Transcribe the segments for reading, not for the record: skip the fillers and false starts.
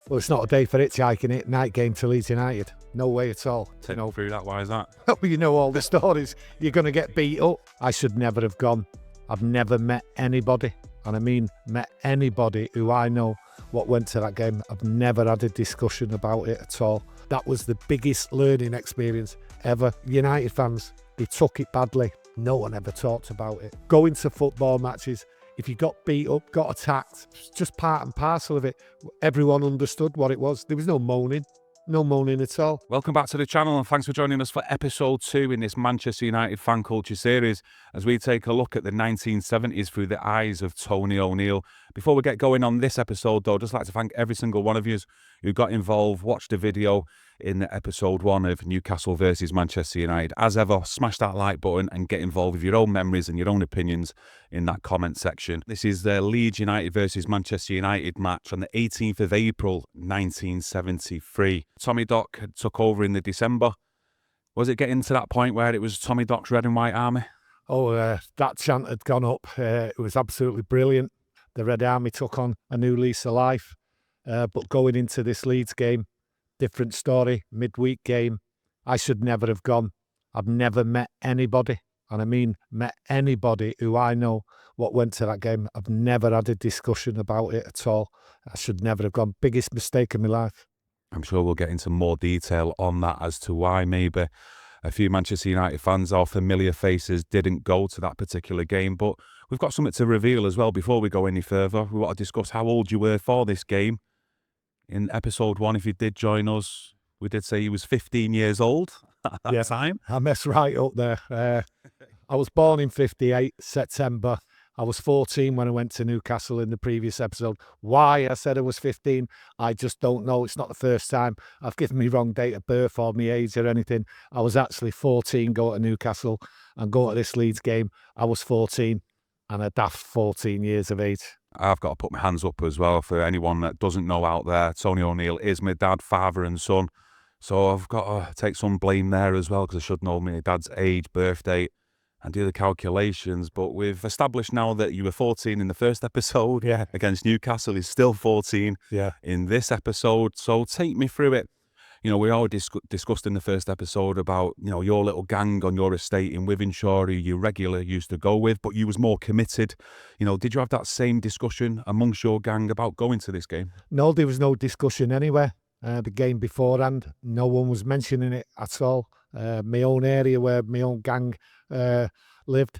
Well, it's not a day for hitchhiking it. Night game to Leeds United. No way at all. Take me through that. Why is that? You know all the stories. You're going to get beat up. I should never have gone. I've never met anybody, and I mean met anybody who I know what went to that game. I've never had a discussion about it at all. That was the biggest learning experience ever. United fans, they took it badly. No one ever talked about it. Going to football matches, if you got beat up, got attacked, it's just part and parcel of it. Everyone understood what it was. There was no moaning at all. Welcome back to the channel and thanks for joining us for episode 2 in this Manchester United fan culture series as we take a look at the 1970s through the eyes of Tony O'Neill. Before we get going on this episode though, I'd just like to thank every single one of you who got involved, watched the video in episode 1 of Newcastle versus Manchester United. As ever, smash that like button and get involved with your own memories and your own opinions in that comment section. This is the Leeds United versus Manchester United match on the 18th of April 1973. Tommy Dock had took over in the December. Was it getting to that point where it was Tommy Dock's Red and White Army? Oh, that chant had gone up. It was absolutely brilliant. The Red Army took on a new lease of life. But going into this Leeds game, different story, midweek game. I should never have gone. I've never met anybody, and I mean met anybody who I know what went to that game. I've never had a discussion about it at all. I should never have gone. Biggest mistake of my life. I'm sure we'll get into more detail on that as to why maybe a few Manchester United fans, our familiar faces, didn't go to that particular game. But we've got something to reveal as well before we go any further. We want to discuss how old you were for this game. In episode 1, if you did join us, we did say he was 15 years old at that time. I messed right up there. I was born in 58, September. I was 14 when I went to Newcastle in the previous episode. Why I said I was 15, I just don't know. It's not the first time I've given me wrong date of birth or my age or anything. I was actually 14 going to Newcastle and going to this Leeds game. I was 14 and a daft 14 years of age. I've got to put my hands up as well for anyone that doesn't know out there. Tony O'Neill is my dad, father and son. So I've got to take some blame there as well because I should know my dad's age, birth date and do the calculations. But we've established now that you were 14 in the first episode against Newcastle. He's still 14 in this episode. So take me through it. You know, we already discussed in the first episode about, you know, your little gang on your estate in Wythenshawe who you regularly used to go with, but you was more committed. You know, did you have that same discussion amongst your gang about going to this game? No, there was no discussion anywhere. The game beforehand, no one was mentioning it at all. My own area where my own gang lived,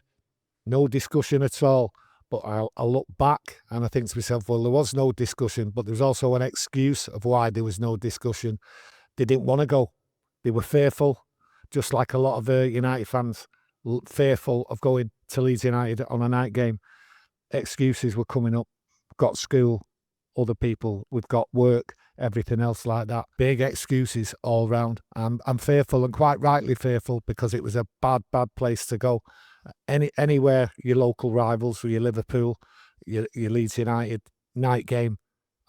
no discussion at all. But I look back and I think to myself, well, there was no discussion, but there's also an excuse of why there was no discussion. They didn't want to go. They were fearful, just like a lot of United fans, fearful of going to Leeds United on a night game. Excuses were coming up. Got school, other people, we've got work, everything else like that. Big excuses all round. I'm fearful, and quite rightly fearful, because it was a bad place to go. Anywhere your local rivals, or your Liverpool, your Leeds United night game,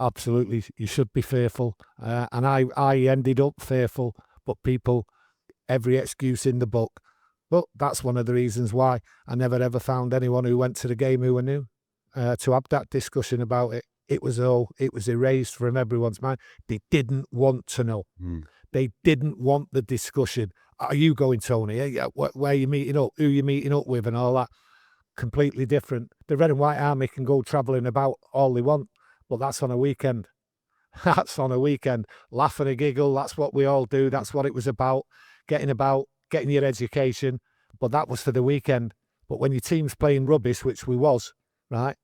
absolutely, you should be fearful. And I ended up fearful, but people, every excuse in the book. But that's one of the reasons why I never ever found anyone who went to the game who I knew to have that discussion about it. It was erased from everyone's mind. They didn't want to know. They didn't want the discussion. Are you going, Tony? Where are you meeting up? Who are you meeting up with and all that? Completely different. The Red and White Army can go travelling about all they want, but that's on a weekend. That's on a weekend. Laugh and a giggle, that's what we all do. That's what it was about, getting your education. But that was for the weekend. But when your team's playing rubbish, which we was, right,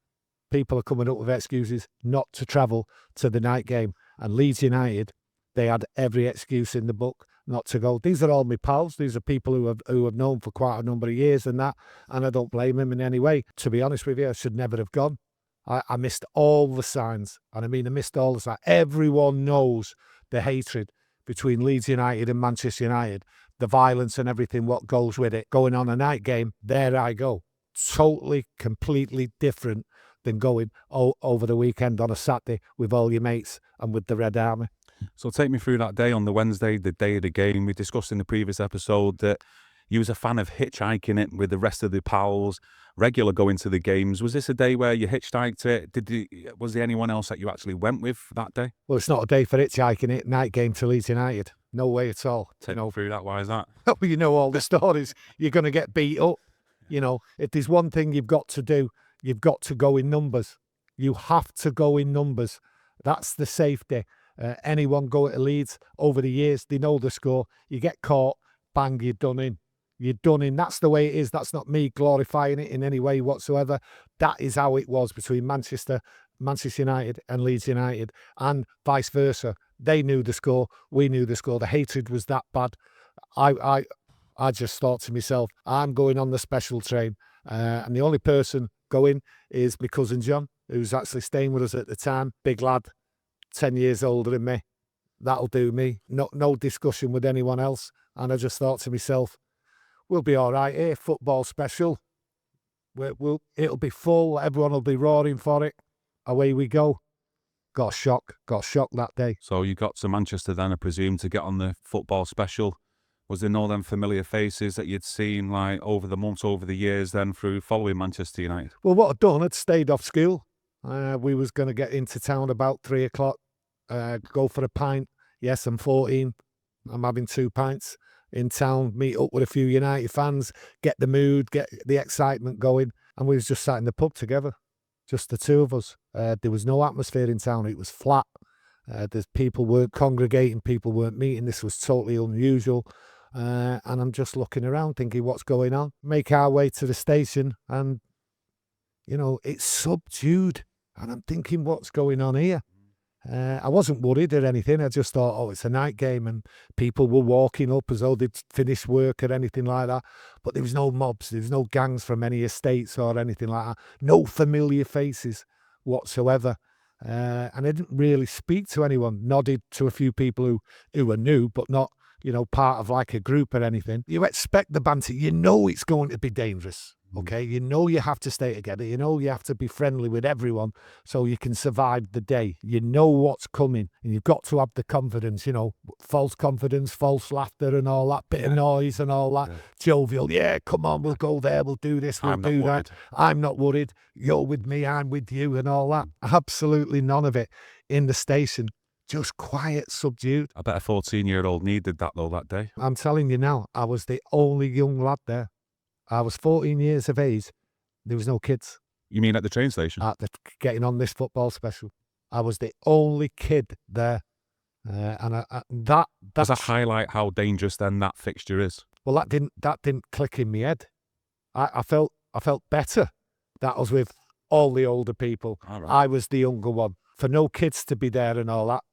people are coming up with excuses not to travel to the night game. And Leeds United, they had every excuse in the book not to go. These are all my pals. These are people who have known for quite a number of years and that, and I don't blame them in any way. To be honest with you, I should never have gone. I missed all the signs, and I mean I missed all the signs. Everyone knows the hatred between Leeds United and Manchester United, the violence and everything what goes with it. Going on a night game, there I go. Totally, completely different than going over the weekend on a Saturday with all your mates and with the Red Army. So take me through that day on the Wednesday, the day of the game. We discussed in the previous episode that You was a fan of hitchhiking it with the rest of the pals, regular going to the games. Was this a day where you hitchhiked it? Was there anyone else that you actually went with that day? Well, it's not a day for hitchhiking it. Night game to Leeds United. No way at all. Take me through that. Why is that? You know all the stories. You're going to get beat up. If there's one thing you've got to do, you've got to go in numbers. You have to go in numbers. That's the safety. Anyone go to Leeds over the years, they know the score. You get caught, bang, you're done in. You're done in. That's the way it is. That's not me glorifying it in any way whatsoever. That is how it was between Manchester United and Leeds United, and vice versa. They knew the score. We knew the score. The hatred was that bad. I just thought to myself, I'm going on the special train. And the only person going is my cousin John, who's actually staying with us at the time. Big lad, 10 years older than me. That'll do me. No discussion with anyone else. And I just thought to myself, we'll be all right here. Football special. It'll be full. Everyone will be roaring for it. Away we go. Got shocked that day. So you got to Manchester then, I presume, to get on the football special. Was there no them familiar faces that you'd seen like over the months, over the years then through following Manchester United? Well, what I'd done, I'd stayed off school. We was going to get into town about 3 o'clock, go for a pint. Yes, I'm 14. I'm having 2 pints in town, meet up with a few United fans, get the mood, get the excitement going. And we was just sat in the pub together, just the two of us. There was no atmosphere in town. It was flat. People weren't congregating, people weren't meeting. This was totally unusual. And I'm just looking around thinking, what's going on? Make our way to the station and, it's Subdued. And I'm thinking, what's going on here? I wasn't worried or anything. I just thought, oh, it's a night game, and people were walking up as though they'd finished work or anything like that. But there was no mobs, there was no gangs from any estates or anything like that. No familiar faces whatsoever. And I didn't really speak to anyone. Nodded to a few people who were new, but not, part of like a group or anything. You expect the banter. You know it's going to be dangerous. Okay, you know you have to stay together. You know you have to be friendly with everyone so you can survive the day. You know what's coming, and you've got to have the confidence, false confidence, false laughter and all that, bit of noise and all that. Yeah. Jovial, yeah, come on, we'll go there, we'll do this, we'll do that. I'm not worried. You're with me, I'm with you and all that. Absolutely none of it in the station. Just quiet, subdued. I bet a 14-year-old needed that though that day. I'm telling you now, I was the only young lad there. I was 14 years of age. There was no kids. You mean at the train station? Getting on this football special. I was the only kid there. That's a highlight how dangerous then that fixture is. Well, that didn't click in my head. I felt better. That was with all the older people. All right. I was the younger one. For no kids to be there and all that,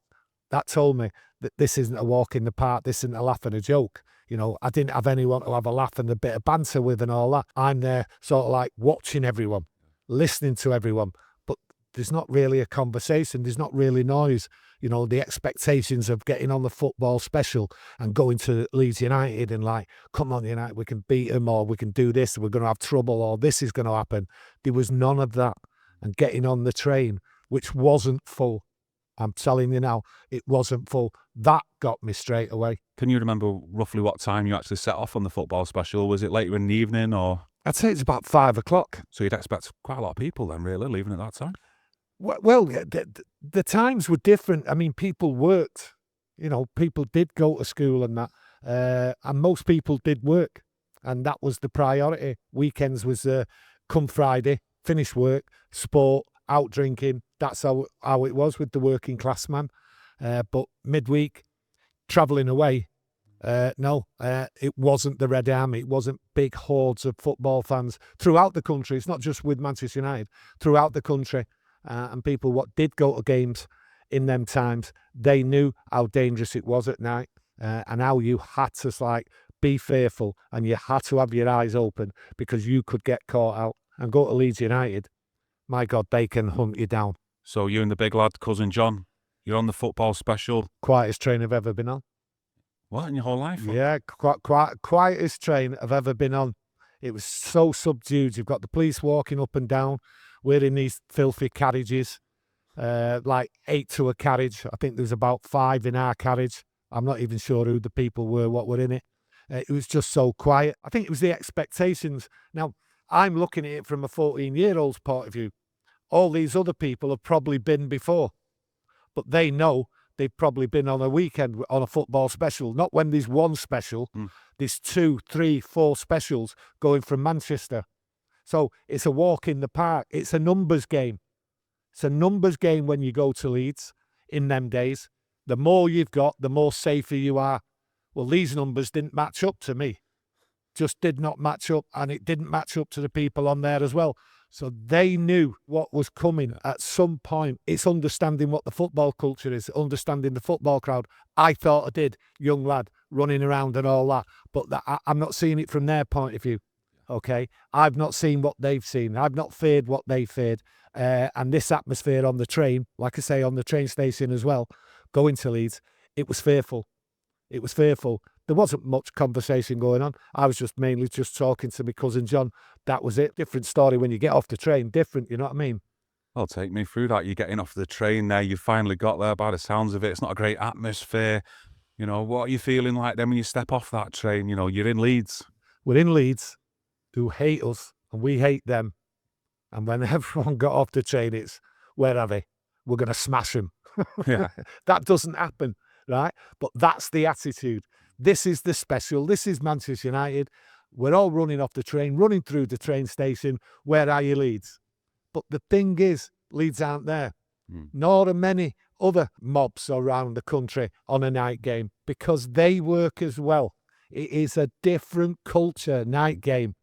that told me that this isn't a walk in the park. This isn't a laugh and a joke. I didn't have anyone to have a laugh and a bit of banter with and all that. I'm there sort of like watching everyone, listening to everyone, but there's not really a conversation. There's not really noise. The expectations of getting on the football special and going to Leeds United and like, come on, United, we can beat them, or we can do this, we're going to have trouble, or this is going to happen. There was none of that. And getting on the train, which wasn't full, I'm telling you now, it wasn't full. That got me straight away. Can you remember roughly what time you actually set off on the football special? Was it later in the evening or? I'd say it's about 5 o'clock. So you'd expect quite a lot of people then, really, leaving at that time? Well, the times were different. I mean, people worked. People did go to school and that. And most people did work. And that was the priority. Weekends was come Friday, finish work, sport, out drinking. That's how it was with the working class man. But midweek, travelling away, no, it wasn't the Red Army. It wasn't big hordes of football fans throughout the country. It's not just with Manchester United, throughout the country. And people what did go to games in them times, they knew how dangerous it was at night, and how you had to be fearful, and you had to have your eyes open because you could get caught out. And go to Leeds United, my God, they can hunt you down. So you and the big lad, cousin John, you're on the football special. Quietest train I've ever been on. What, in your whole life? Yeah, quietest train I've ever been on. It was so subdued. You've got the police walking up and down. We're in these filthy carriages, like 8 to a carriage. I think there was about 5 in our carriage. I'm not even sure who the people were, what were in it. It was just so quiet. I think it was the expectations. Now, I'm looking at it from a 14-year-old's point of view. All these other people have probably been before, but they know they've probably been on a weekend on a football special. Not when there's one special, there's 2, 3, 4 specials going from Manchester. So it's a walk in the park. It's a numbers game. It's a numbers game when you go to Leeds in them days. The more you've got, the more safer you are. Well, these numbers didn't match up to me. Just did not match up, and it didn't match up to the people on there as well. So they knew what was coming at some point. It's understanding what the football culture is, understanding the football crowd. I thought I did, young lad, running around and all that. But I'm not seeing it from their point of view, okay? I've not seen what they've seen. I've not feared what they feared. And this atmosphere on the train, like I say, on the train station as well, going to Leeds, it was fearful. It was fearful. There wasn't much conversation going on. I was just mainly just talking to my cousin John. That was it. Different story when you get off the train. Different, you know what I mean? Well, take me through that. You're getting off the train there. You finally got there by the sounds of it. It's not a great atmosphere. You know, what are you feeling like then when you step off that train? You know, you're in Leeds. We're in Leeds, who hate us, and we hate them. And when everyone got off the train, it's, where are they? We're going to smash them. Yeah. That doesn't happen, right? But that's the attitude. This is the special. This is Manchester United. We're all running off the train, running through the train station. Where are you, Leeds? But the thing is, Leeds aren't there. Nor are many other mobs around the country on a night game, because they work as well. It is a different culture, night game.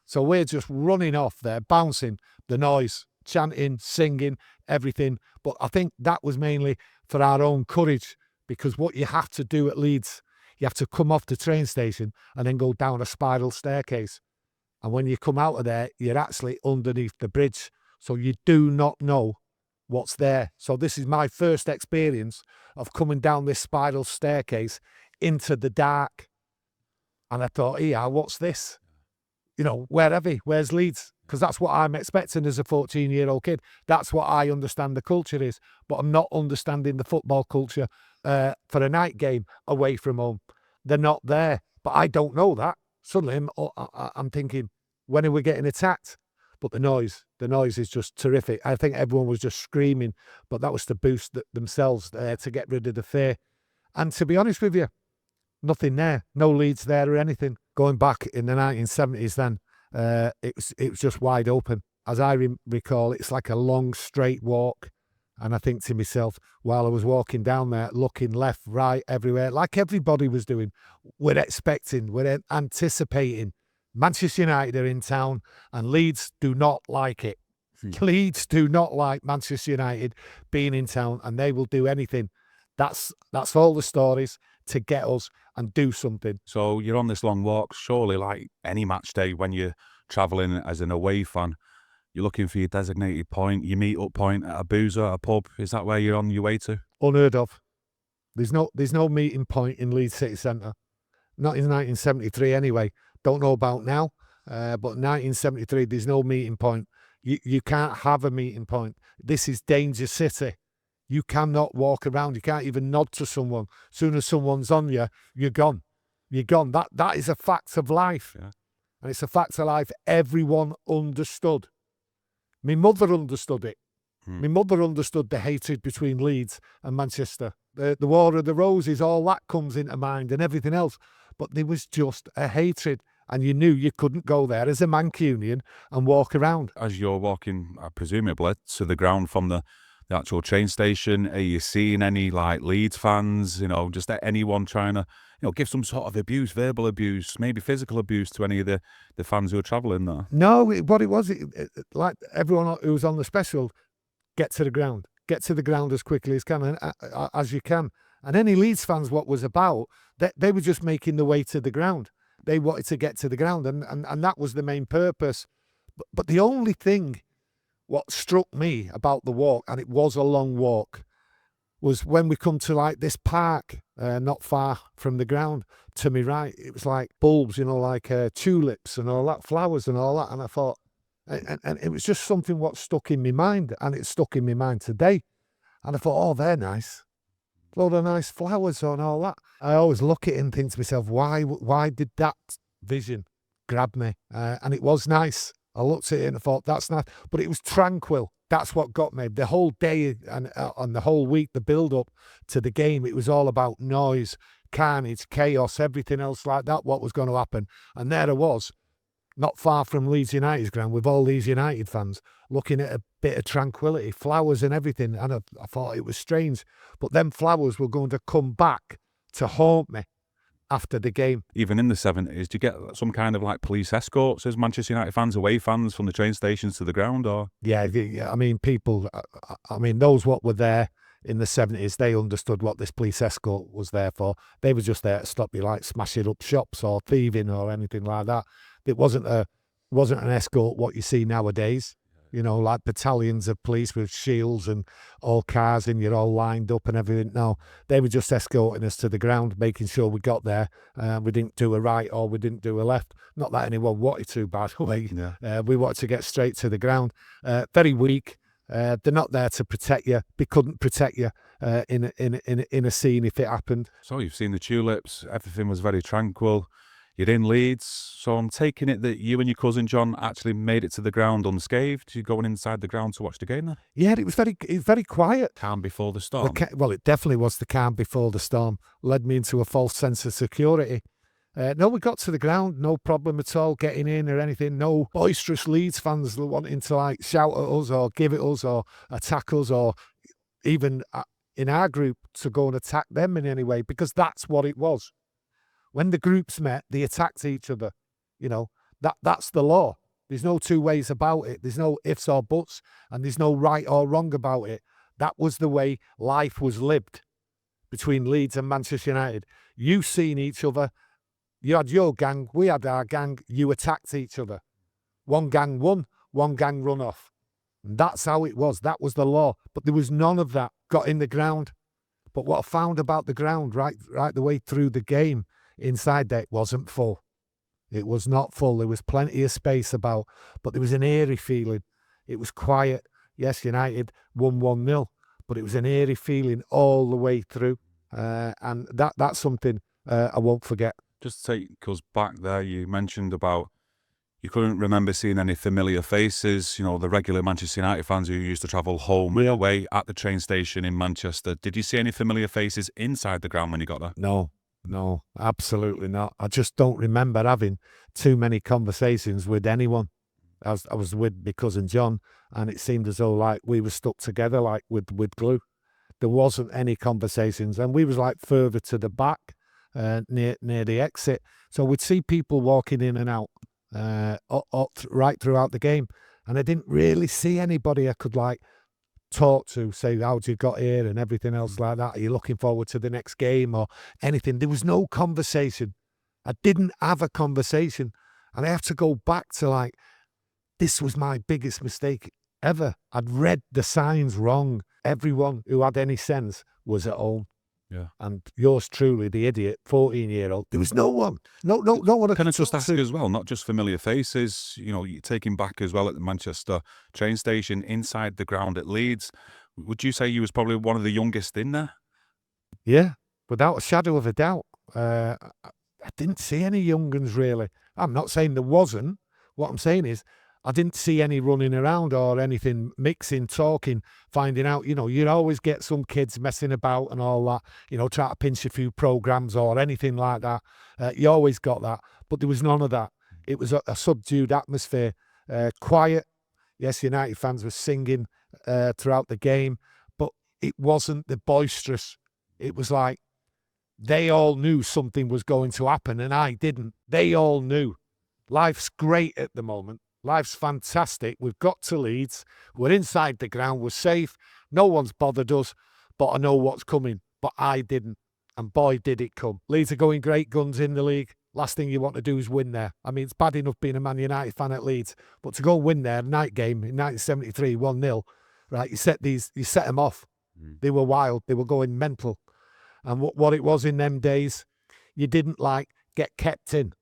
So we're just running off there, bouncing, the noise, chanting, singing, everything. But I think that was mainly for our own courage, because what you have to do at Leeds, you have to come off the train station and then go down a spiral staircase. And when you come out of there, you're actually underneath the bridge. So you do not know what's there. So this is my first experience of coming down this spiral staircase into the dark. And I thought, yeah, what's this? You know, where's Leeds? Because that's what I'm expecting as a 14-year-old kid. That's what I understand the culture is. But I'm not understanding the football culture for a night game away from home. They're not there. But I don't know that. Suddenly I'm thinking, when are we getting attacked? But the noise is just terrific. I think everyone was just screaming, but that was to boost themselves to get rid of the fear. And to be honest with you, nothing there, no Leeds there or anything. Going back in the 1970s then, it was just wide open. As I recall, it's like a long straight walk. And I think to myself, while I was walking down there, looking left, right, everywhere, like everybody was doing, we're anticipating Manchester United are in town, and Leeds do not like it. Leeds do not like Manchester United being in town, and they will do anything. That's all the stories to get us and do something. So you're on this long walk, surely like any match day when you're travelling as an away fan, you're looking for your designated point, your meet-up point at a boozer, at a pub. Is that where you're on your way to? Unheard of. There's no meeting point in Leeds City Centre. Not in 1973 anyway. Don't know about now, but 1973, there's no meeting point. You can't have a meeting point. This is Danger City. You cannot walk around. You can't even nod to someone. As soon as someone's on you, you're gone. You're gone. That is a fact of life. Yeah. And it's a fact of life everyone understood. My mother understood it. My mother understood the hatred between Leeds and Manchester. The War of the Roses, all that comes into mind and everything else. But there was just a hatred. And you knew you couldn't go there as a Mancunian and walk around. As you're walking, presumably, to the ground from the actual train station, are you seeing any like Leeds fans, you know, just anyone trying to, you know, give some sort of abuse, verbal abuse, maybe physical abuse to any of the fans who are travelling there? No, what it was, like everyone who was on the special, get to the ground as quickly as you can. And any Leeds fans, what was about, they were just making the way to the ground. They wanted to get to the ground, and that was the main purpose. But the only thing what struck me about the walk, and it was a long walk, was when we come to like this park, not far from the ground, to me right, it was like bulbs, you know, like tulips and all that, flowers and all that. And I thought, and it was just something what stuck in my mind, and it stuck in my mind today. And I thought, oh, they're nice. load of nice flowers on, all that. I always look at it and think to myself, why did that vision grab me? And it was nice. I looked at it and I thought, that's nice. But it was tranquil. That's what got me. The whole day and the whole week, the build-up to the game, it was all about noise, carnage, chaos, everything else like that, what was going to happen. And there I was, not far from Leeds United's ground with all these United fans, looking at a bit of tranquility, flowers and everything. And I thought it was strange. But them flowers were going to come back to haunt me after the game. Even in the 70s, do you get some kind of like police escorts as Manchester United fans, away fans from the train stations to the ground? Or Yeah, I mean, people, I mean, those what were there in the 70s, they understood what this police escort was there for. They were just there to stop you like smashing up shops or thieving or anything like that. It wasn't an escort what you see nowadays. You know, like battalions of police with shields and all cars and you're all lined up and everything. No, they were just escorting us to the ground, making sure we got there. We didn't do a right or we didn't do a left. Not that anyone wanted to, by the way. Yeah. We wanted to get straight to the ground. Very weak. They're not there to protect you. They couldn't protect you in a scene if it happened. So you've seen the tulips, everything was very tranquil. You're in Leeds, so I'm taking it that you and your cousin John actually made it to the ground unscathed. You're going inside the ground to watch the game there? Yeah, it was very quiet. Calm before the storm. Well, it definitely was the calm before the storm. Led me into a false sense of security. No, we got to the ground, no problem at all getting in or anything. No boisterous Leeds fans wanting to like shout at us or give at us or attack us or even in our group to go and attack them in any way, because that's what it was. When the groups met, they attacked each other. You know, that's the law. There's no two ways about it. There's no ifs or buts, and there's no right or wrong about it. That was the way life was lived between Leeds and Manchester United. You seen each other. You had your gang, we had our gang. You attacked each other. One gang won, one gang run off. And that's how it was. That was the law. But there was none of that got in the ground. But what I found about the ground right the way through the game, inside there, it wasn't full. It was not full. There was plenty of space about, but there was an eerie feeling. It was quiet. Yes, United won 1-0, but it was an eerie feeling all the way through. And that's something I won't forget. Just to take us back there, you mentioned about you couldn't remember seeing any familiar faces, you know, the regular Manchester United fans who used to travel home and away at the train station in Manchester. Did you see any familiar faces inside the ground when you got there? No, absolutely not. I just don't remember having too many conversations with anyone. I was with my cousin John, and it seemed as though like we were stuck together like with glue. There wasn't any conversations, and we was like further to the back, near the exit. So we'd see people walking in and out right throughout the game, and I didn't really see anybody I could like talk to, say how'd you got here and everything else like that. Are you looking forward to the next game or anything? There was no conversation. I didn't have a conversation, and I have to go back to like, this was my biggest mistake ever. I'd read the signs wrong. Everyone who had any sense was at home. Yeah. And yours truly, the idiot, 14-year-old, there was no one. No one. Can I just ask you as well, not just familiar faces, you know, you're taking back as well at the Manchester train station, inside the ground at Leeds. Would you say you was probably one of the youngest in there? Yeah, without a shadow of a doubt. I didn't see any young uns really. I'm not saying there wasn't. What I'm saying is I didn't see any running around or anything, mixing, talking, finding out. You know, you'd always get some kids messing about and all that, you know, try to pinch a few programs or anything like that. You always got that. But there was none of that. It was a subdued atmosphere, quiet. Yes, United fans were singing throughout the game, but it wasn't the boisterous. It was like they all knew something was going to happen and I didn't. They all knew. Life's great at the moment. Life's fantastic. We've got to Leeds. We're inside the ground. We're safe. No one's bothered us, but I know what's coming. But I didn't. And boy, did it come. Leeds are going great guns in the league. Last thing you want to do is win there. I mean, it's bad enough being a Man United fan at Leeds, but to go win there, night game in 1973, 1-0, right? You set them off. They were wild. They were going mental. And what it was in them days, you didn't like get kept in.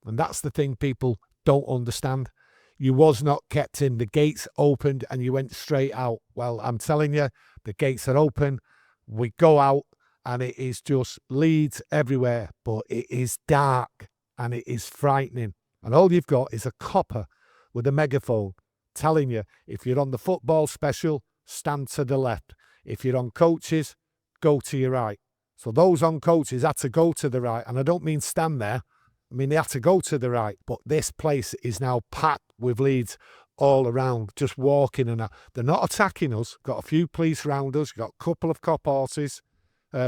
And that's the thing people don't understand. You was not kept in. The gates opened and you went straight out. Well, I'm telling you, the gates are open. We go out and it is just Leeds everywhere, but it is dark and it is frightening. And all you've got is a copper with a megaphone telling you, if you're on the football special, stand to the left. If you're on coaches, go to your right. So those on coaches had to go to the right. And I don't mean stand there. I mean, they had to go to the right. But this place is now packed with Leeds all around, just walking. And they're not attacking us. Got a few police round us. Got a couple of cop horses,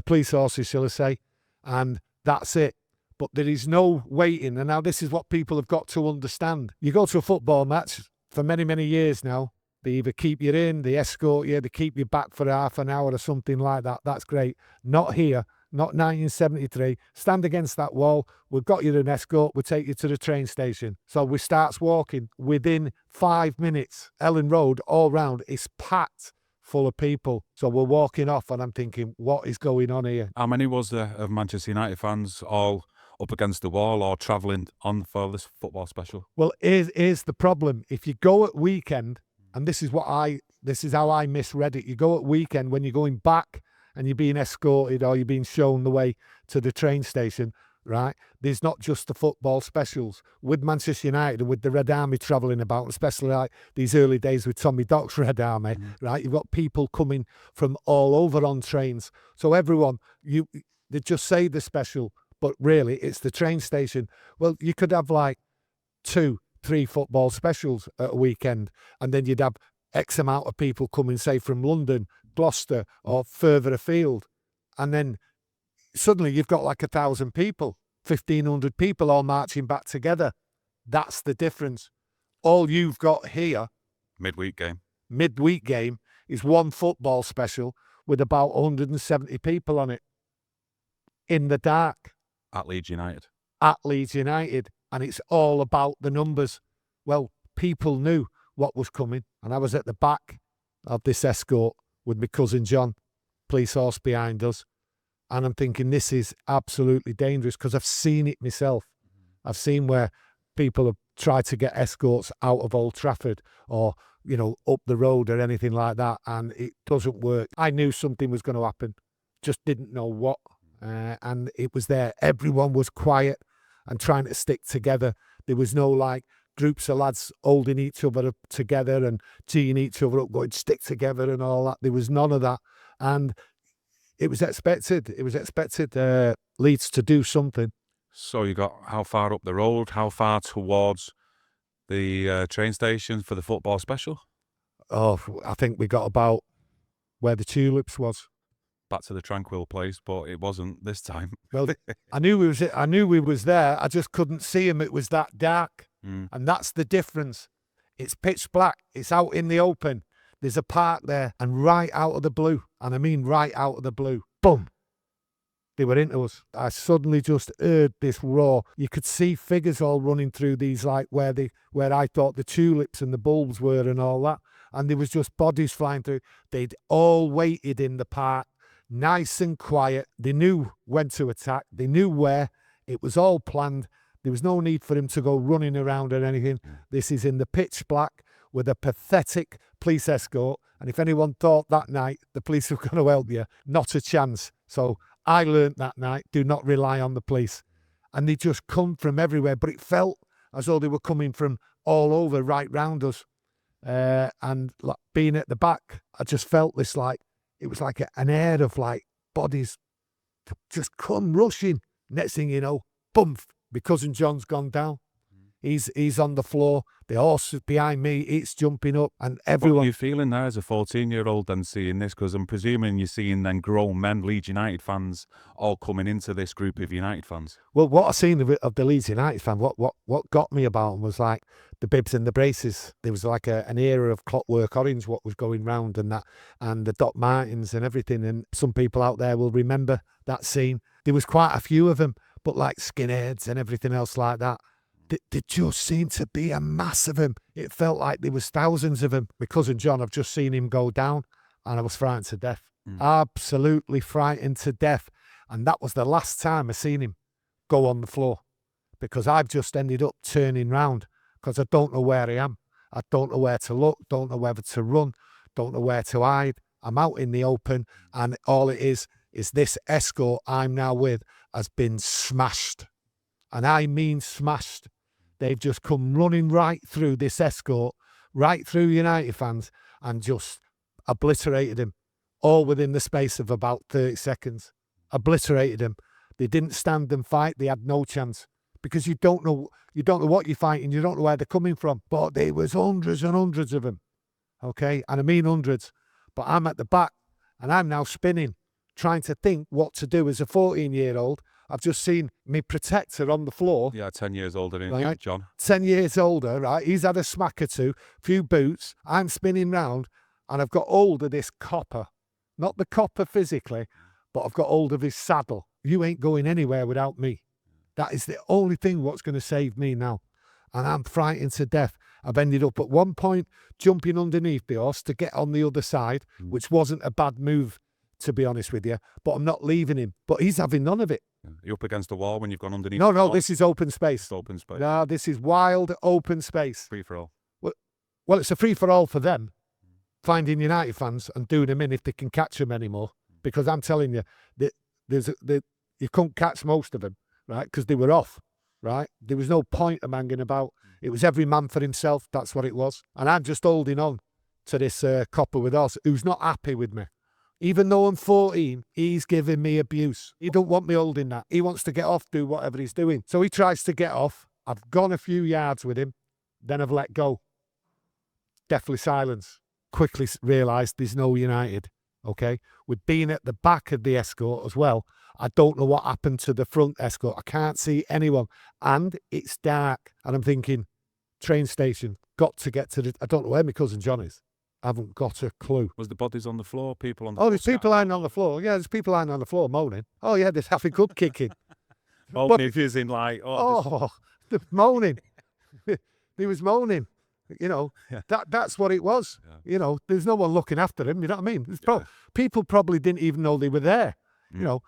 police horses, shall I say. And that's it. But there is no waiting. And now this is what people have got to understand. You go to a football match for many, many years now. They either keep you in, they escort you, they keep you back for half an hour or something like that. That's great. Not here. Not 1973. Stand against that wall. We've got you an escort. We'll take you to the train station. So we starts walking. Within 5 minutes, Ellen Road all round is packed full of people. So we're walking off and I'm thinking, what is going on here? How many was there of Manchester United fans all up against the wall or travelling on for this football special? Well, here's the problem. If you go at weekend, and this is how I misread it. You go at weekend when you're going back and you're being escorted or you're being shown the way to the train station, right? There's not just the football specials. With Manchester United and with the Red Army travelling about, especially like these early days with Tommy Dock's Red Army, right? You've got people coming from all over on trains. So everyone, they just say the special, but really it's the train station. Well, you could have like 2-3 football specials at a weekend, and then you'd have X amount of people coming, say, from London, Gloucester, or further afield. And then suddenly you've got like 1,000 people, 1,500 people all marching back together. That's the difference. All you've got here, Midweek game, is one football special with about 170 people on it in the dark. at Leeds United. And it's all about the numbers. Well, people knew what was coming, and I was at the back of this escort with my cousin John, police horse behind us, and I'm thinking this is absolutely dangerous because I've seen it myself. I've seen where people have tried to get escorts out of Old Trafford or, up the road or anything like that, and it doesn't work. I knew something was going to happen, just didn't know what, and it was there. Everyone was quiet and trying to stick together. There was no like groups of lads holding each other up together and teeing each other up, going stick together and all that. There was none of that. And it was expected. Leeds to do something. So you got how far up the road, how far towards the train station for the football special? Oh, I think we got about where the Tulips was. Back to the tranquil place, but it wasn't this time. Well, I knew we was there. I just couldn't see him. It was that dark. And that's the difference. It's pitch black. It's out in the open. There's a park there, and right out of the blue, and I mean right out of the blue, boom, they were into us. I suddenly just heard this roar. You could see figures all running through these, like where I thought the tulips and the bulbs were and all that, and there was just bodies flying through. They'd all waited in the park, nice and quiet. They knew when to attack. They knew where. It was all planned. There was no need for him to go running around or anything. This is in the pitch black with a pathetic police escort. And if anyone thought that night the police were going to help you, not a chance. So I learnt that night, do not rely on the police. And they just come from everywhere. But it felt as though they were coming from all over, right round us. And like, being at the back, I just felt this it was like an air of bodies just come rushing. Next thing you know, boom, my cousin John's gone down. He's on the floor. The horse is behind me. It's jumping up, and everyone. What are you feeling there as a 14-year-old then seeing this? Because I'm presuming you're seeing then grown men, Leeds United fans, all coming into this group of United fans. Well, what I seen of the Leeds United fan, what got me about them was like the bibs and the braces. There was like an era of Clockwork Orange, what was going round, and that, and the Doc Martens and everything. And some people out there will remember that scene. There was quite a few of them, but like skinheads and everything else like that. There just seemed to be a mass of them. It felt like there was thousands of them. My cousin John, I've just seen him go down, and I was frightened to death. Absolutely frightened to death. And that was the last time I seen him go on the floor, because I've just ended up turning round because I don't know where I am. I don't know where to look, don't know whether to run, don't know where to hide. I'm out in the open, and all it is is this escort I'm now with has been smashed. And I mean smashed. They've just come running right through this escort, right through United fans, and just obliterated him, all within the space of about 30 seconds. Obliterated him. They didn't stand and fight. They had no chance, because you don't know what you're fighting. You don't know where they're coming from. But there was hundreds and hundreds of them. Okay, and I mean hundreds. But I'm at the back, and I'm now spinning, trying to think what to do as a 14-year-old. I've just seen me protector on the floor. Yeah, 10 years older than Right. John. 10 years older, right? He's had a smack or two, few boots. I'm spinning round, and I've got hold of this copper. Not the copper physically, but I've got hold of his saddle. You ain't going anywhere without me. That is the only thing what's going to save me now. And I'm frightened to death. I've ended up at one point jumping underneath the horse to get on the other side, which wasn't a bad move, to be honest with you. But I'm not leaving him. But he's having none of it. You're up against the wall when you've gone underneath. No, the horse? this is open space. It's open space. No, this is wild open space. Free for all. Well, it's a free-for-all for them, finding United fans and doing them in if they can catch them anymore. Because I'm telling you, you couldn't catch most of them, right? Because they were off, right? There was no point of hanging about. It was every man for himself. That's what it was. And I'm just holding on to this copper with us who's not happy with me. Even though I'm 14, he's giving me abuse. He don't want me holding that. He wants to get off, do whatever he's doing. So he tries to get off. I've gone a few yards with him. Then I've let go. Deathly silence. Quickly realised there's no United. Okay? With being at the back of the escort as well, I don't know what happened to the front escort. I can't see anyone. And it's dark. And I'm thinking, train station, got to get to the... I don't know where my cousin John is. I haven't got a clue. Was the bodies on the floor? People on the Oh, floor? there's people lying on the floor. Yeah, there's people lying on the floor moaning. Oh, yeah, there's half a cup kicking. Moaning is in like... The moaning. He was moaning. You know, Yeah. that's what it was. Yeah. You know, there's no one looking after him. You know what I mean? People probably didn't even know they were there. You know,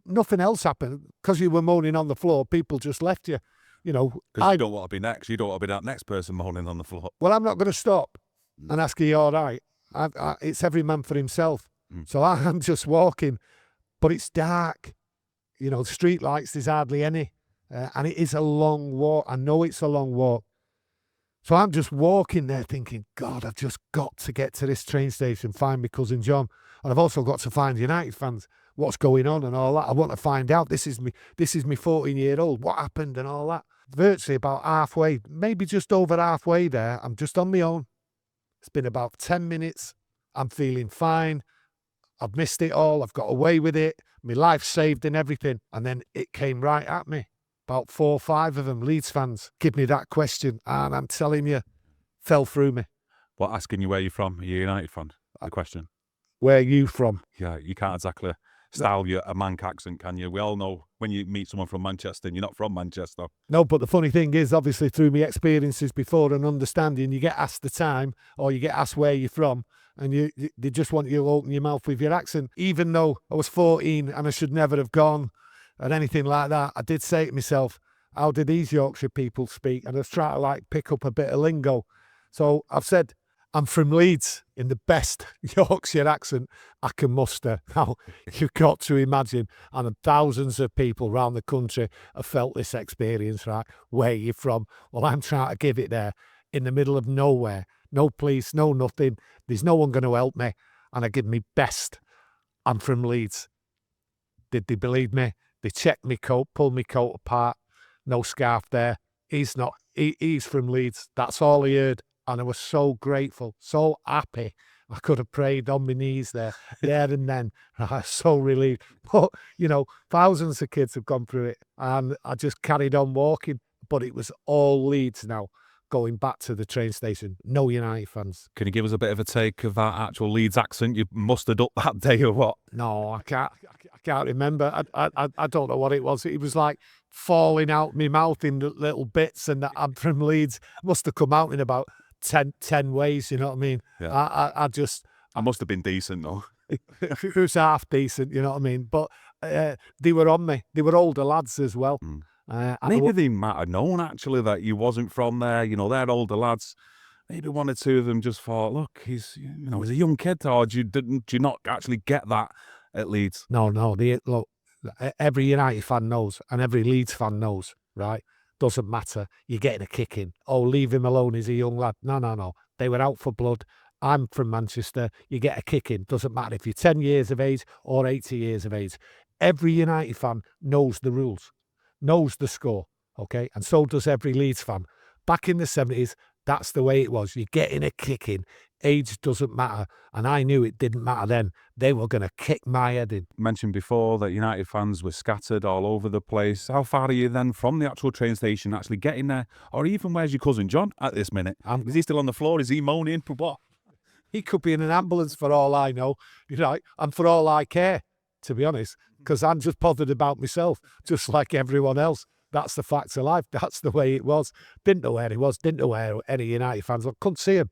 nothing else happened because you were moaning on the floor. People just left you. You know, Because you don't want to be next. You don't want to be that next person moaning on the floor. well, I'm not going to stop and ask, are you all right? It's every man for himself. So I'm just walking, but it's dark. You know, street lights, there's hardly any. And it is a long walk. I know it's a long walk. So I'm just walking there thinking, God, I've just got to get to this train station, find my cousin John. And I've also got to find United fans, what's going on and all that. I want to find out. This is me 14-year-old. What happened and all that. Virtually about halfway, maybe just over halfway there. I'm just on my own. It's been about 10 minutes. I'm feeling fine. I've missed it all. I've got away with it. My life's saved and everything. And then it came right at me. About 4 or 5 of them, Leeds fans, give me that question. And I'm telling you, fell through me. What, asking you where you're from? Are you a United fan? The question. Where are you from? Yeah, you can't exactly style a Manc accent, can you? We all know when you meet someone from Manchester and you're not from Manchester. No, but the funny thing is, obviously, through my experiences before and understanding, you get asked the time or you get asked where you're from, and they just want you to open your mouth with your accent. Even though I was 14 and I should never have gone or anything like that, I did say to myself, how do these Yorkshire people speak? And I was trying to like pick up a bit of lingo. So I've said, I'm from Leeds in the best Yorkshire accent I can muster. Now, you've got to imagine, and thousands of people around the country have felt this experience, right? Where you're from? Well, I'm trying to give it there in the middle of nowhere. No police, no nothing. There's no one going to help me. And I give me best. I'm from Leeds. Did they believe me? They checked me coat, pulled me coat apart. No scarf there. He's not. He's from Leeds. That's all he heard. And I was so grateful, so happy. I could have prayed on my knees there and then. I was so relieved. But, you know, thousands of kids have gone through it. And I just carried on walking. But it was all Leeds now, going back to the train station. No United fans. Can you give us a bit of a take of that actual Leeds accent you mustered up that day or what? No, I can't remember. I don't know what it was. It was like falling out my mouth in little bits, and I'm from Leeds. Must have come out in about 10 ways, you know what I mean? Yeah. I must have been decent though. It was half decent, you know what I mean? But they were on me. They were older lads as well. Maybe they might have known actually that you wasn't from there. You know, they're older lads. Maybe 1 or 2 of them just thought, look, he's a young kid. Or do you not actually get that at Leeds? No, look, every United fan knows, and every Leeds fan knows, right? Doesn't matter. You're getting a kick in. Oh, leave him alone. He's a young lad. No. They were out for blood. I'm from Manchester. You get a kick in. Doesn't matter if you're 10 years of age or 80 years of age. Every United fan knows the rules, knows the score, okay? And so does every Leeds fan. Back in the 70s, that's the way it was. You're getting a kick in. Age doesn't matter. And I knew it didn't matter then. They were going to kick my head in. Mentioned before that United fans were scattered all over the place. How far are you then from the actual train station actually getting there? Or even where's your cousin John at this minute? Is he still on the floor? Is he moaning? What? He could be in an ambulance for all I know, and for all I care, to be honest, because I'm just bothered about myself, just like everyone else. That's the fact of life. That's the way it was. Didn't know where he was. Didn't know where any United fans were. Couldn't see him.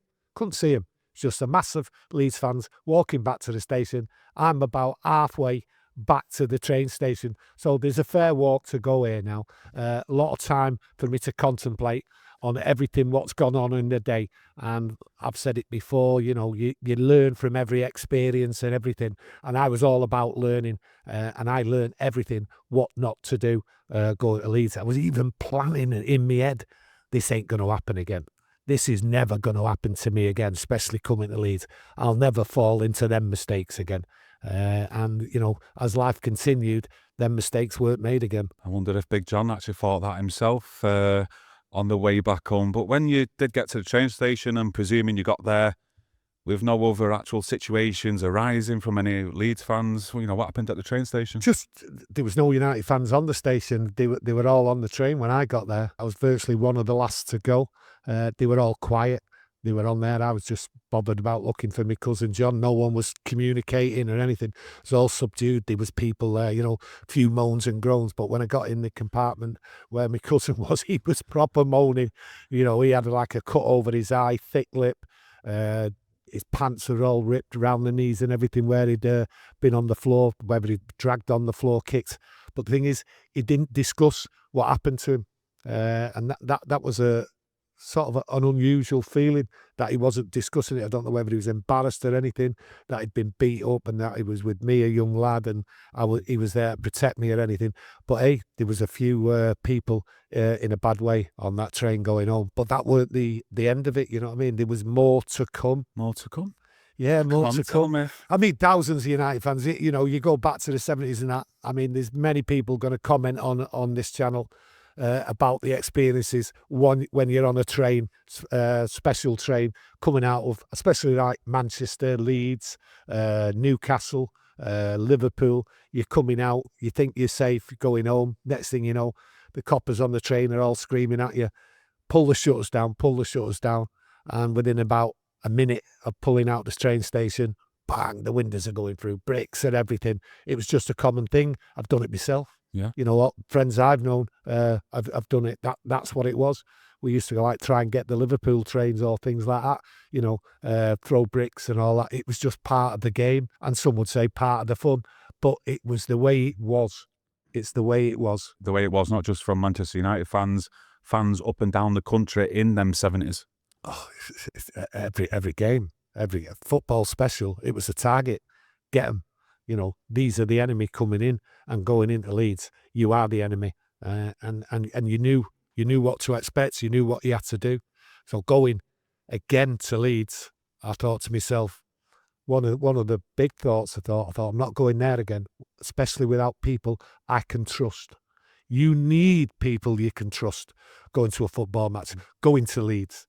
It's just a massive Leeds fans walking back to the station. I'm about halfway back to the train station. So there's a fair walk to go here now. A lot of time for me to contemplate on everything what's gone on in the day. And I've said it before, you learn from every experience and everything. And I was all about learning, and I learned everything what not to do going to Leeds. I was even planning in my head, this ain't going to happen again. This is never going to happen to me again, especially coming to Leeds. I'll never fall into them mistakes again. And as life continued, them mistakes weren't made again. I wonder if Big John actually thought that himself on the way back home. But when you did get to the train station, and presuming you got there with no other actual situations arising from any Leeds fans, what happened at the train station? Just, there was no United fans on the station. They were all on the train when I got there. I was virtually one of the last to go. They were all quiet. They were on there. I was just bothered about looking for my cousin John. No one was communicating or anything. It was all subdued. There was people there, a few moans and groans. But when I got in the compartment where my cousin was, he was proper moaning. He had like a cut over his eye, thick lip. His pants were all ripped around the knees and everything where he'd been on the floor, whether he'd dragged on the floor, kicked. But the thing is, he didn't discuss what happened to him. And that was a sort of an unusual feeling, that he wasn't discussing it. I don't know whether he was embarrassed or anything, that he'd been beat up and that he was with me, a young lad, and he was there to protect me or anything. But hey, there was a few people in a bad way on that train going home. But that weren't the end of it, you know what I mean? There was more to come. More to come? Yeah, more to come. I mean, thousands of United fans, you go back to the 70s and that. I mean, there's many people going to comment on this channel about the experiences when you're on a train, special train, coming out of, especially like Manchester, Leeds, Newcastle, Liverpool. You're coming out, you think you're safe, going home. Next thing you know, the coppers on the train are all screaming at you, pull the shutters down. And within about a minute of pulling out the train station, bang, the windows are going through, bricks and everything. It was just a common thing. I've done it myself. Yeah. You know what? Friends I've known, I've done it. That's what it was. We used to try and get the Liverpool trains or things like that, throw bricks and all that. It was just part of the game, and some would say part of the fun, but it was the way it was. It's the way it was. The way it was, not just from Manchester United fans up and down the country in them 70s. Oh, every game, every football special, it was a target. Get them. These are the enemy coming in and going into Leeds. You are the enemy, and you knew what to expect. You knew what you had to do. So going again to Leeds, I thought to myself, one of the big thoughts I thought I'm not going there again, especially without people I can trust. You need people you can trust going to a football match, going to Leeds.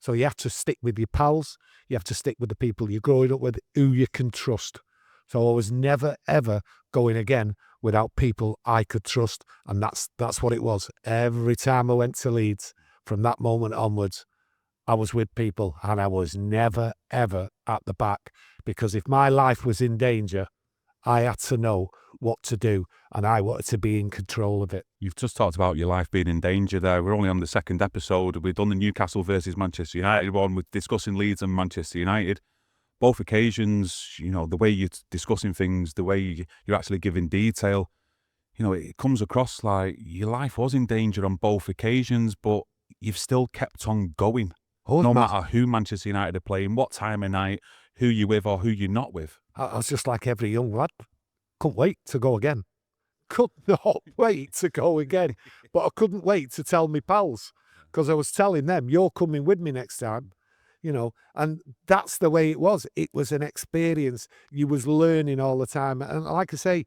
So you have to stick with your pals. You have to stick with the people you're growing up with, who you can trust. So I was never, ever going again without people I could trust. And that's what it was. Every time I went to Leeds, from that moment onwards, I was with people, and I was never, ever at the back. Because if my life was in danger, I had to know what to do, and I wanted to be in control of it. You've just talked about your life being in danger there. We're only on the second episode. We've done the Newcastle versus Manchester United one. We're discussing Leeds and Manchester United. Both occasions, the way you're discussing things, the way you're actually giving detail, it comes across like your life was in danger on both occasions, but you've still kept on going. No matter who Manchester United are playing, what time of night, who you're with or who you're not with. I was just like every young lad. couldn't wait to go again. Could not wait to go again. But I couldn't wait to tell my pals, because I was telling them, you're coming with me next time, and that's the way it was. It was an experience. You was learning all the time. And like I say,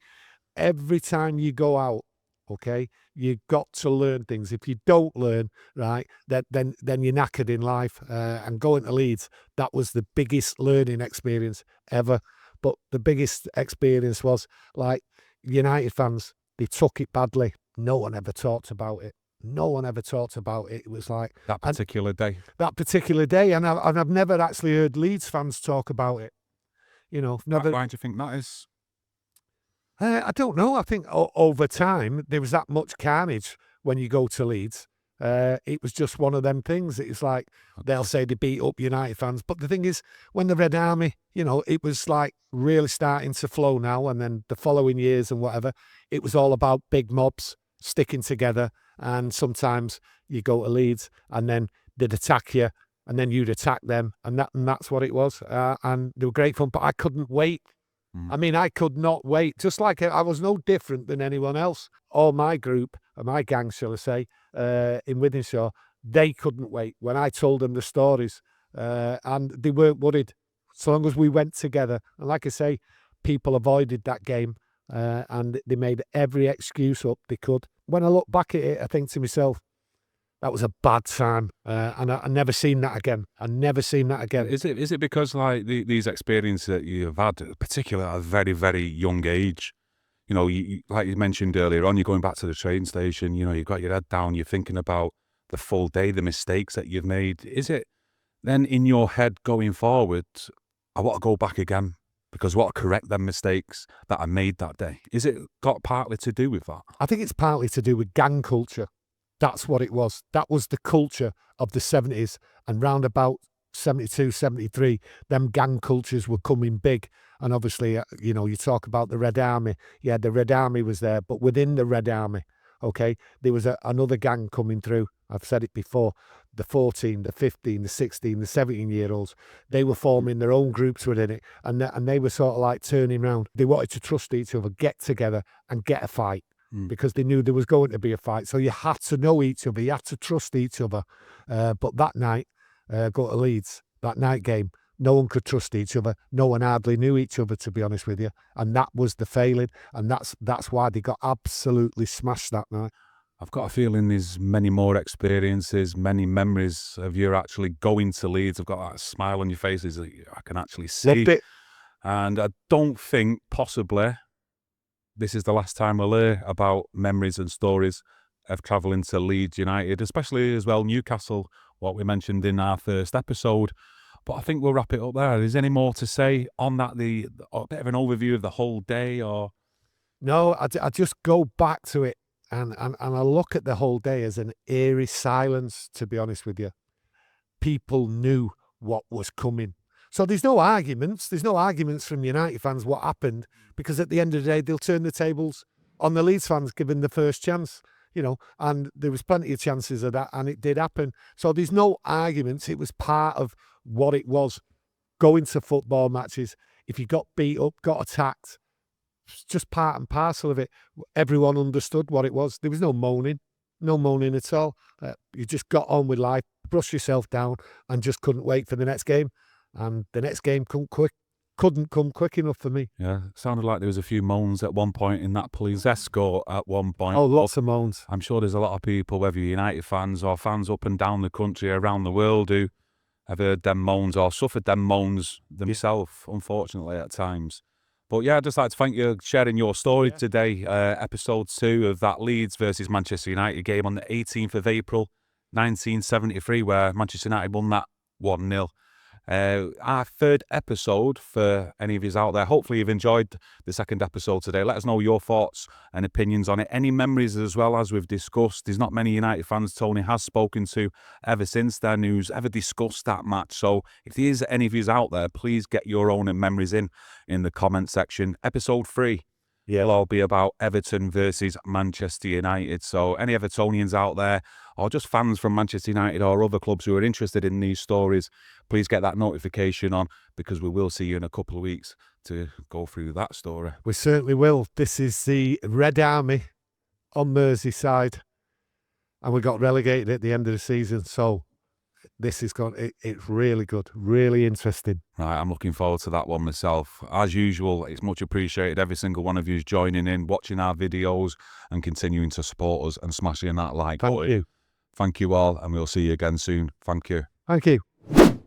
every time you go out, okay, you got to learn things. If you don't learn, right, then you're knackered in life. And going to Leeds, that was the biggest learning experience ever. But the biggest experience was, like, United fans, they took it badly. No one ever talked about it. No one ever talked about it. It was like That particular day. And I've never actually heard Leeds fans talk about it. Never. Why do you think that is? I don't know. I think over time there was that much carnage when you go to Leeds. It was just one of them things. It's like they'll say they beat up United fans, but the thing is, when the Red Army, it was like really starting to flow now, and then the following years and whatever, it was all about big mobs sticking together. And sometimes you go to Leeds and then they'd attack you, and then you'd attack them, and that's what it was. And they were great fun, but I couldn't wait. I mean, I could not wait. Just like I was no different than anyone else. All my group, or my gang, shall I say, in Wythenshawe, they couldn't wait when I told them the stories, and they weren't worried so long as we went together. And like I say, people avoided that game, and they made every excuse up they could. When I look back at it, I think to myself, that was a bad time, and I never seen that again. I never seen that again. Is it because, like, these experiences that you've had, particularly at a very, very young age, you, like you mentioned earlier on, you're going back to the train station, you've got your head down, you're thinking about the full day, the mistakes that you've made. Is it then in your head going forward, I want to go back again because I want to correct them mistakes that I made that day? Is it got partly to do with that? I think it's partly to do with gang culture. That's what it was. That was the culture of the 70s, and round about 72, 73, them gang cultures were coming big. And obviously, you talk about the Red Army. Yeah, the Red Army was there, but within the Red Army, okay, there was another gang coming through. I've said it before, the 14, the 15, the 16, the 17-year-olds, they were forming their own groups within it, and they were sort of like turning around. They wanted to trust each other, get together and get a fight. Because they knew there was going to be a fight. So you had to know each other. You had to trust each other. But that night, go to Leeds, that night game, no one could trust each other. No one hardly knew each other, to be honest with you. And that was the failing. And that's why they got absolutely smashed that night. I've got a feeling there's many more experiences, many memories of you actually going to Leeds. I've got that smile on your faces that I can actually see. Loved it. And I don't think possibly this is the last time we'll hear about memories and stories of travelling to Leeds United, especially as well Newcastle, what we mentioned in our first episode. But I think we'll wrap it up there. Is there any more to say on that, a bit of an overview of the whole day? Or No, I just go back to it, and I look at the whole day as an eerie silence, to be honest with you. People knew what was coming. So there's no arguments. There's no arguments from United fans what happened, because at the end of the day, they'll turn the tables on the Leeds fans given the first chance, and there was plenty of chances of that, and it did happen. So there's no arguments. It was part of what it was, going to football matches. If you got beat up, got attacked, it's just part and parcel of it. Everyone understood what it was. There was no moaning at all. You just got on with life, brushed yourself down, and just couldn't wait for the next game. And the next game couldn't come quick enough for me. Yeah, it sounded like there was a few moans at one point in that police escort at one point. Oh, lots of moans. I'm sure there's a lot of people, whether you're United fans or fans up and down the country, around the world, who have heard them moans or suffered them moans themselves, unfortunately, at times. But yeah, I'd just like to thank you for sharing your story today. Episode 2 of that Leeds versus Manchester United game on the 18th of April, 1973, where Manchester United won that 1-0. Our third episode for any of you out there. Hopefully you've enjoyed the second episode today. Let us know your thoughts and opinions on it. Any memories as well, as we've discussed. There's not many United fans Tony has spoken to ever since then who's ever discussed that match. So if there is any of you out there, please get your own memories in the comment section. Episode 3. It'll all be about Everton versus Manchester United. So any Evertonians out there or just fans from Manchester United or other clubs who are interested in these stories, please get that notification on, because we will see you in a couple of weeks to go through that story. We certainly will. This is the Red Army on Merseyside, and we got relegated at the end of the season, so this is it's really good, really interesting. Right, I'm looking forward to that one myself. As usual, it's much appreciated. Every single one of you is joining in, watching our videos and continuing to support us and smashing that like button. Thank you. Thank you all, and we'll see you again soon. Thank you. Thank you.